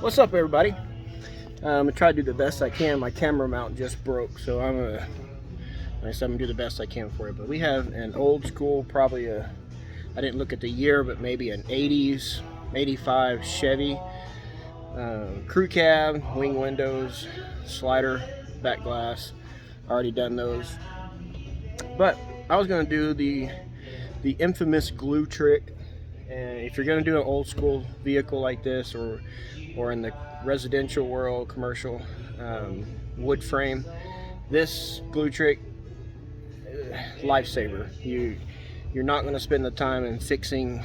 What's up, everybody? I'm gonna try to do the best I can. My camera mount just broke, so like I said, I'm gonna do the best I can for you. But we have an old school, probably I didn't look at the year, but maybe an 80s, 85 Chevy crew cab, wing windows, slider, back glass. Already done those. But I was gonna do the infamous glue trick. And if you're going to do an old school vehicle like this, or in the residential world, commercial, wood frame, this glue trick, lifesaver. You're not going to spend the time in fixing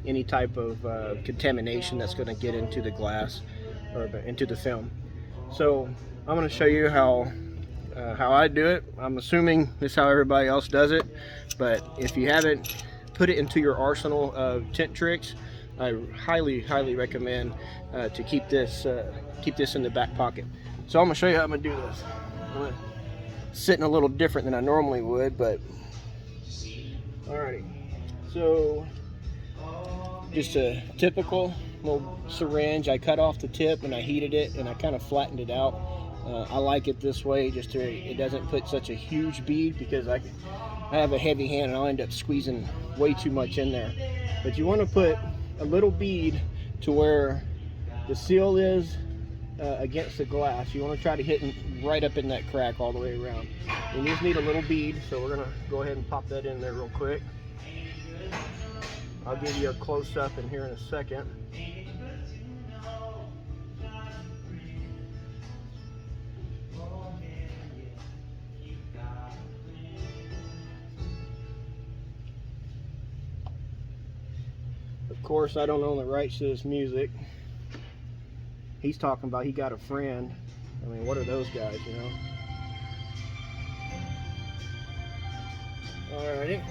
any type of contamination that's going to get into the glass or into the film. So I'm going to show you how I do it. I'm assuming this is how everybody else does it, but if you haven't put it into your arsenal of tint tricks, I highly recommend to keep this in the back pocket. So I'm gonna show you how I'm gonna do this. I'm gonna sitting a little different than I normally would, but alrighty. So just a typical little syringe. I cut off the tip and I heated it and I kind of flattened it out. I like it this way, just so it doesn't put such a huge bead, because I have a heavy hand and I'll end up squeezing way too much in there. But you want to put a little bead to where the seal is against the glass. You want to try to hit right up in that crack all the way around. You just need a little bead, so we're going to go ahead and pop that in there real quick. I'll give you a close-up in here in a second. Of course, I don't own the rights to this music. He's talking about he got a friend. I mean, what are those guys, you know? Alrighty.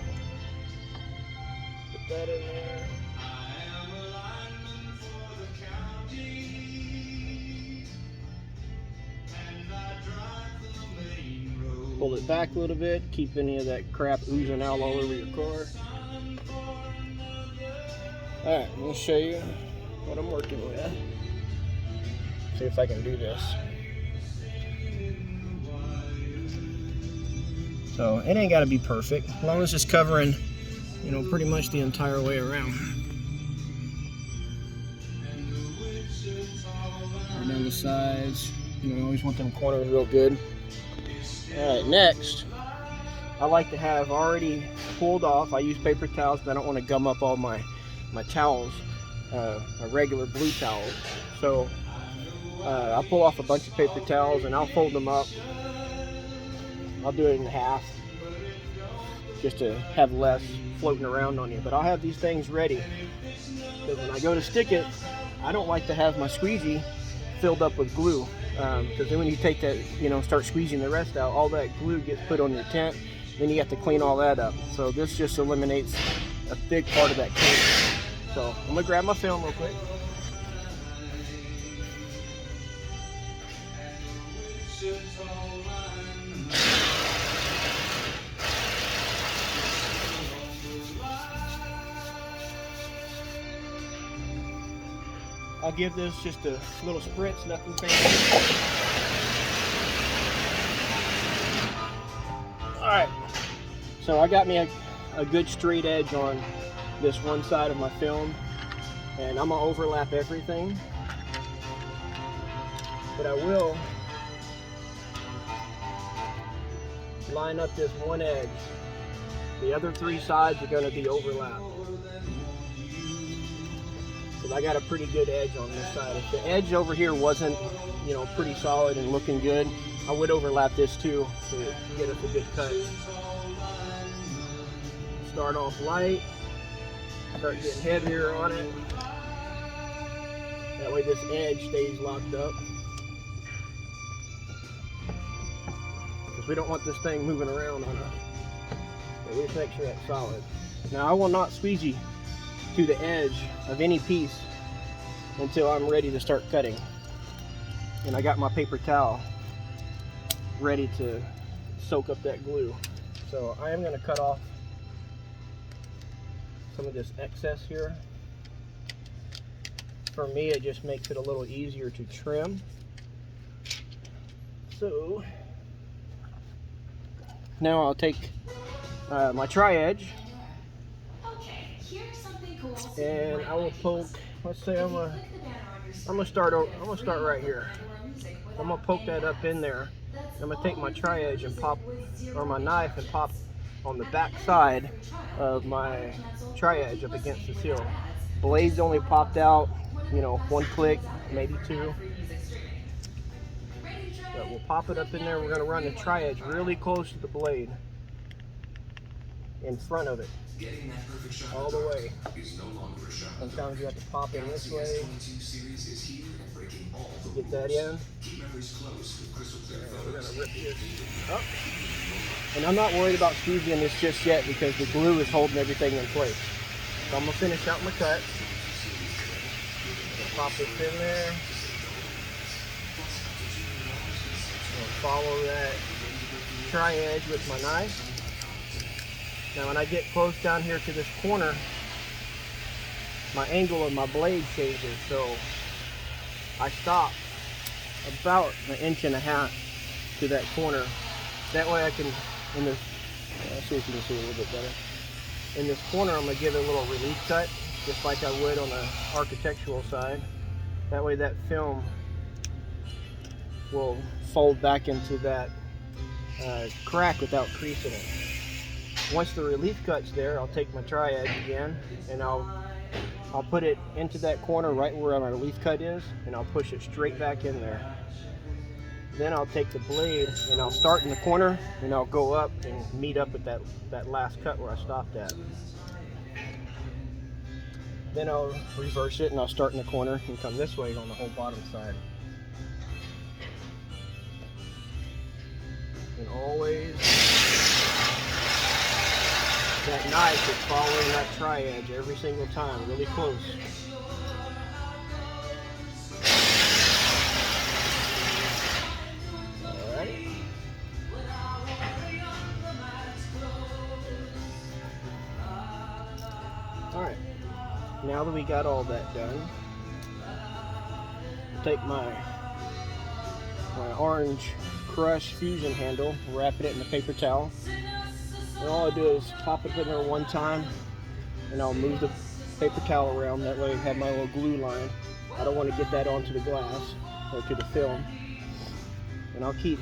Put that in there. Pull it back a little bit. Keep any of that crap oozing out all over your car. Alright, I'm going to show you what I'm working with. See if I can do this. So it ain't got to be perfect, as long as it's covering, you know, pretty much the entire way around. Right down the sides. You know, I always want them corners real good. Alright, next, I like to have already pulled off. I use paper towels, but I don't want to gum up all my towels, my regular blue towels. So I'll pull off a bunch of paper towels and I'll fold them up. I'll do it in half just to have less floating around on you. But I'll have these things ready, because when I go to stick it, I don't like to have my squeegee filled up with glue, because then when you take that, you know, start squeezing the rest out, all that glue gets put on your tent, then you have to clean all that up. So this just eliminates a big part of that cleaning. So I'm gonna grab my film real quick. I'll give this just a little spritz, nothing fancy. Alright, so I got me a good straight edge on this one side of my film, and I'm gonna overlap everything, but I will line up this one edge. The other three sides are going to be overlapped, because I got a pretty good edge on this side. If the edge over here wasn't, you know, pretty solid and looking good, I would overlap this too to get us a good cut. Start off light, start getting heavier on it. That way this edge stays locked up, because we don't want this thing moving around on us. So we just make sure that's solid. Now I will not squeegee to the edge of any piece until I'm ready to start cutting. And I got my paper towel ready to soak up that glue. So I am going to cut off some of this excess here. for me, it just makes it a little easier to trim. So now I'll take my tri-edge and I will poke. Let's say I'm gonna start right here. I'm gonna poke that up in there. I'm gonna take my tri-edge and pop, or my knife and pop on the back side of my tri-edge up against the seal. Blades only popped out, you know, one click, maybe two. But we'll pop it up in there. We're gonna run the tri-edge really close to the blade, in front of it, all the way. Sometimes you have to pop in this way to get that in. And we're gonna rip this up. And I'm not worried about squeegeing this just yet because the glue is holding everything in place. So I'm gonna finish out my cut. Pop this in there. I'll follow that tri-edge with my knife. Now when I get close down here to this corner, my angle of my blade changes, so I stop about 1.5 inches to that corner. That way I can, in this, let's see if you can see a little bit better. In this corner I'm going to give it a little relief cut, just like I would on the architectural side. That way that film will fold back into that crack without creasing it. Once the relief cut's there, I'll take my tri-edge again and I'll put it into that corner right where my relief cut is, and I'll push it straight back in there. Then I'll take the blade and I'll start in the corner and I'll go up and meet up at that last cut where I stopped at. Then I'll reverse it and I'll start in the corner and come this way on the whole bottom side. And always that knife is following that tri-edge every single time, really close. Alright. Alright. Now that we got all that done, I'll take my orange crush fusion handle, wrap it in the paper towel. And all I do is pop it in there one time and I'll move the paper towel around. That way I have my little glue line. I don't want to get that onto the glass or to the film. And I'll keep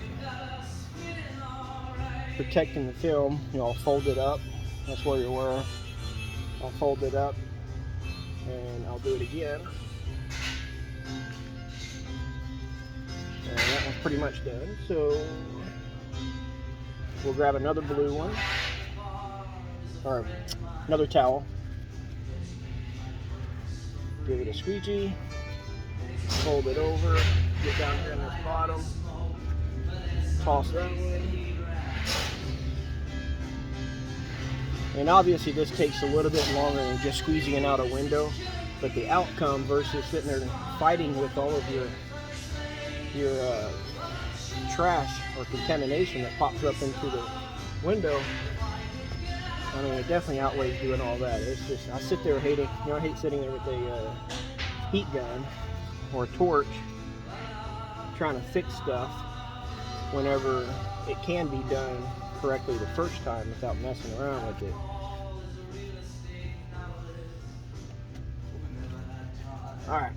protecting the film. You know, I'll fold it up. That's where you were. I'll fold it up and I'll do it again. And that one's pretty much done. So we'll grab another blue one, or another towel, give it a squeegee, fold it over, get down here in this bottom, toss that one. And obviously this takes a little bit longer than just squeezing it out a window, but the outcome versus sitting there fighting with all of your trash or contamination that pops up into the window, I mean, it definitely outweighs doing all that. It's just, I sit there hating, you know, I hate sitting there with a heat gun or a torch trying to fix stuff whenever it can be done correctly the first time without messing around with it. Alright,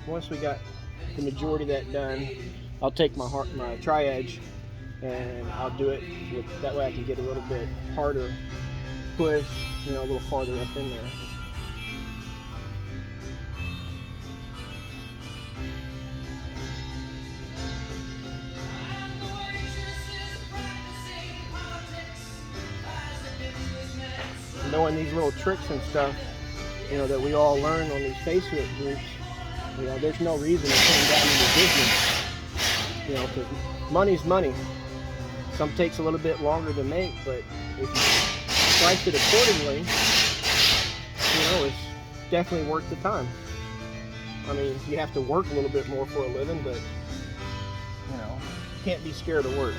once we got the majority of that done, I'll take my tri-edge and I'll do it with, that way I can get a little bit harder push, you know, a little farther up in there. Knowing these little tricks and stuff, you know, that we all learn on these Facebook groups, you know, there's no reason to turn down into business. You know, because money's money. Some takes a little bit longer to make, but if you price it accordingly, you know, it's definitely worth the time. I mean, you have to work a little bit more for a living, but, you know, you can't be scared of work.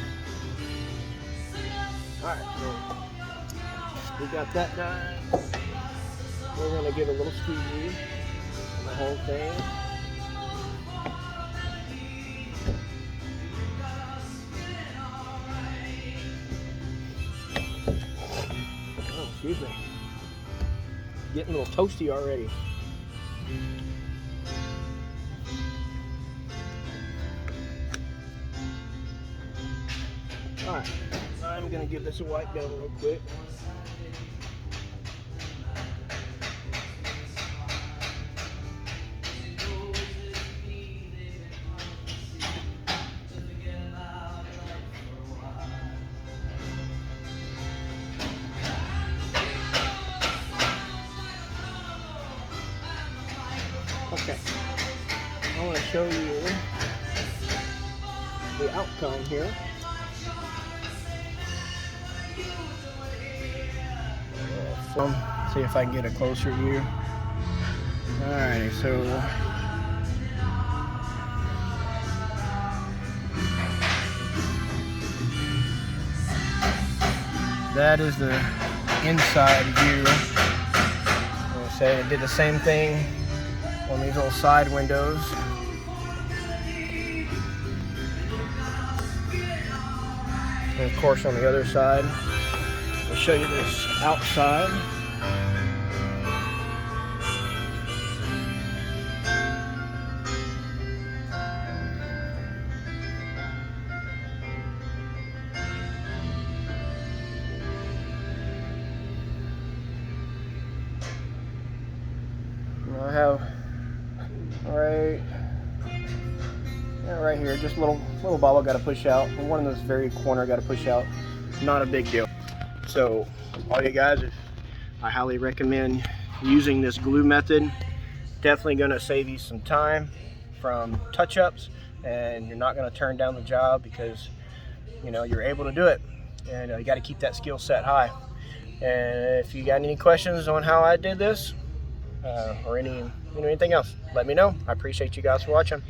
Alright, so we got that done. We're going to give a little squeegee. I'm going to whole thing. Oh, excuse me. Getting a little toasty already. Alright, I'm going to give this a wipe down real quick. Okay, I want to show you the outcome here. See if I can get a closer view. Alright, so that is the inside view. I'll say it did the same thing on these little side windows. And of course on the other side, I'll show you this outside. I have right here, just a little bubble got to push out, and one of those very corner got to push out. Not a big deal. So all you guys, I highly recommend using this glue method. Definitely going to save you some time from touch-ups, and you're not going to turn down the job because you're able to do it, and you got to keep that skill set high. And if you got any questions on how I did this or anything else, let me know. I appreciate you guys for watching.